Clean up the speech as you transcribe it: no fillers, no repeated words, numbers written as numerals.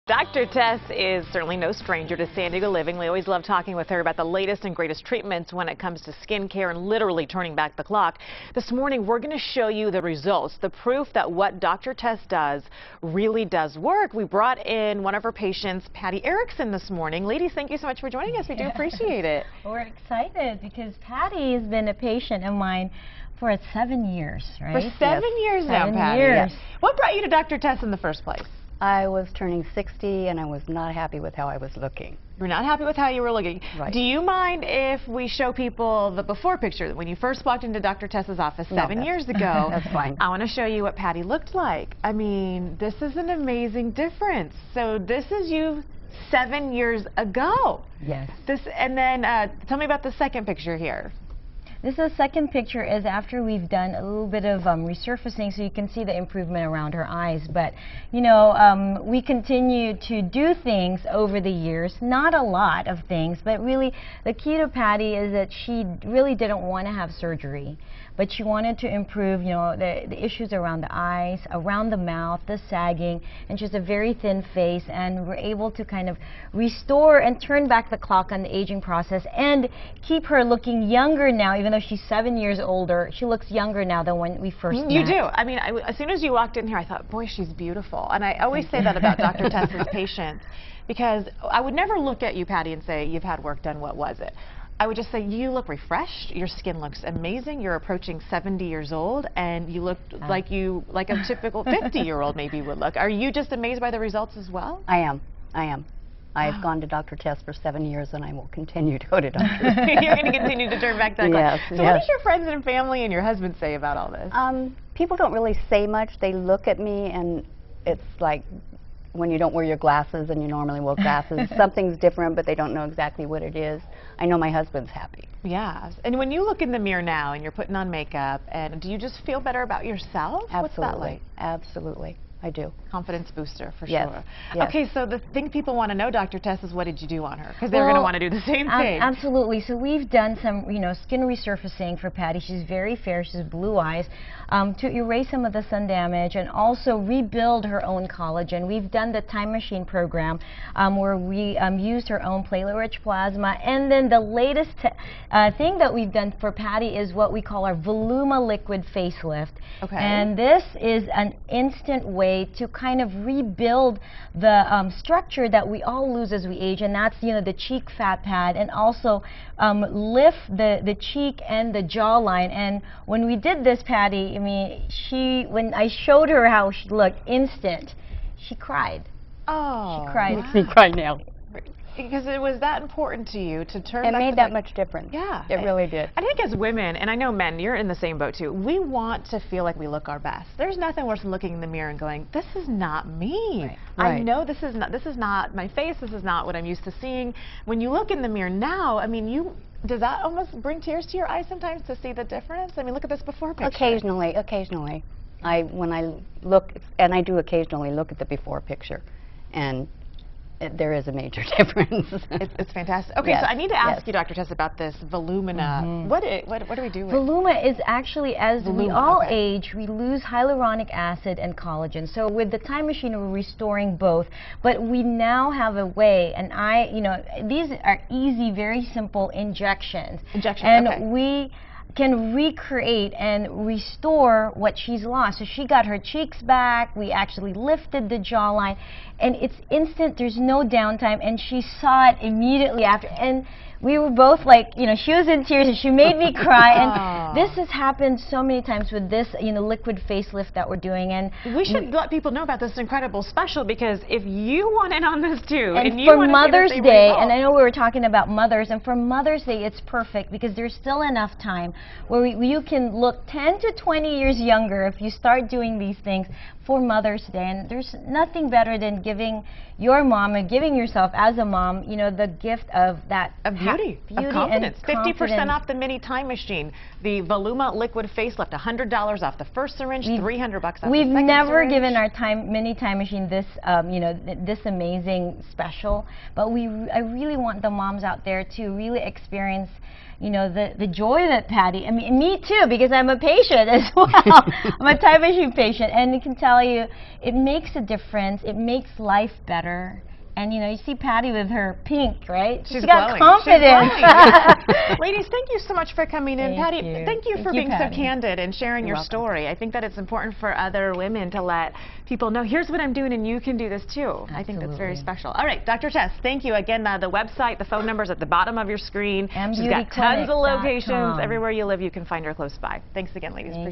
Dr. Tess is certainly no stranger to San Diego living. We always love talking with her about the latest and greatest treatments when it comes to skincare and literally turning back the clock. This morning, we're going to show you the results, the proof that what Dr. Tess does really does work. We brought in one of her patients, Patti Erickson, this morning. Ladies, thank you so much for joining us. We do appreciate it. We're excited because Patti has been a patient of mine for 7 years, right? For 7 years now, 7 Patti. years. What brought you to Dr. Tess in the first place? I was turning 60 and I was not happy with how I was looking. You're not happy with how you were looking. Right. Do you mind if we show people the before picture when you first walked into Dr. Tess's office 7 years ago? That's fine. I want to show you what Patti looked like. I mean, this is an amazing difference. So this is you 7 years ago. Yes. And then tell me about the second picture here. This is the second picture is after we've done a little bit of resurfacing, so you can see the improvement around her eyes. But, you know, we continue to do things over the years, not a lot of things, but really the key to Patti is that she really didn't want to have surgery, but she wanted to improve, you know, the issues around the eyes, around the mouth, the sagging, and she has a very thin face, and we're able to kind of restore and turn back the clock on the aging process and keep her looking younger now, even though she's 7 years older. She looks younger now than when we first met. You do. I mean, as soon as you walked in here, I thought, boy, she's beautiful. And I always say that about Dr. Tess's patients, because I would never look at you, Patti, and say, you've had work done, what was it? I would just say, you look refreshed, your skin looks amazing, you're approaching 70 years old, and you look like a typical 50-year-old maybe would look. Are you just amazed by the results as well? I am. I've gone to Dr. Tess for 7 years and I will continue to go to Dr. You're going to continue to turn back that clock. Yes, So what does your friends and family and your husband say about all this? People don't really say much. They look at me and it's like when you don't wear your glasses and you normally wear glasses, something's different, but they don't know exactly what it is. I know my husband's happy. Yeah. And when you look in the mirror now and you're putting on makeup, and do you just feel better about yourself? Absolutely. What's that like? Absolutely. I do. Confidence booster, for Yes. sure. Yes. Okay, so the thing people want to know, Dr. Tess, is what did you do on her? Because they're going to want to do the same thing. Absolutely. So we've done some, you know, skin resurfacing for Patti. She's very fair. She has blue eyes. To erase some of the sun damage and also rebuild her own collagen. We've done the Time Machine program where we used her own platelet-rich plasma. And then the latest thing that we've done for Patti is what we call our Voluma Liquid Facelift. Okay. And this is an instant way to kind of rebuild the structure that we all lose as we age, and that's, you know, the cheek fat pad, and also lift the cheek and the jawline. And when we did this, Patti, I mean, when I showed her how she looked, instant, she cried. Oh. She cried. Makes me cry now. Because it was that important to you to turn It back made the that clock. much difference. Yeah. It really did. I think as women, and I know men, you're in the same boat too, we want to feel like we look our best. There's nothing worse than looking in the mirror and going, this is not me. Right. I Right. know this is not my face, this is not what I'm used to seeing. When you look in the mirror now, I mean, does that almost bring tears to your eyes sometimes to see the difference? I mean, look at this before picture. Occasionally. When I look, and I do occasionally look at the before picture, and there is a major difference. It's fantastic. Okay, Yes, so I need to ask yes. you, Dr. Tess, about this Volumina. What do we do with it? Voluma is actually, as we Voluma, all okay. age, we lose hyaluronic acid and collagen. So with the Time Machine, we're restoring both. But we now have a way, and you know, these are easy, very simple injections. And okay. we can recreate and restore what she's lost. So she got her cheeks back, we actually lifted the jawline, and it's instant, there's no downtime, and she saw it immediately after. And we were both like, you know, she was in tears and she made me cry. And this has happened so many times with this, you know, liquid facelift that we're doing. And we should let people know about this incredible special, because if you want in on this too, and you for want Mother's to see the same Day, result. and I know we were talking about mothers, and for Mother's Day it's perfect because there's still enough time where you can look 10 to 20 years younger if you start doing these things for Mother's Day. And there's nothing better than giving your mom and giving yourself as a mom, you know, the gift of that beauty, beauty of confidence. and 50% confidence. off the mini time machine. The Voluma liquid facelift, $100 off the first syringe, $300 off the second We've never syringe. given our mini time machine this, you know, this amazing special, but I really want the moms out there to really experience, you know, the joy that Patti, I mean, me too, because I'm a patient as well. I'm a time machine patient, and I can tell you, it makes a difference. It makes life better. And you know, you see Patti with her pink, right? She's got glowing. confidence. She's glowing. Ladies, thank you so much for coming in. Thank Patti, you. thank you for being Patti. so candid and sharing your welcome. story. I think that it's important for other women to let people know, here's what I'm doing and you can do this too. I think that's very Absolutely. special. All right, Dr. Tess, thank you. Again, the website, the phone number's at the bottom of your screen. She's got tons of locations. MBeautyClinic.com. Everywhere you live, you can find her close by. Thanks again, ladies.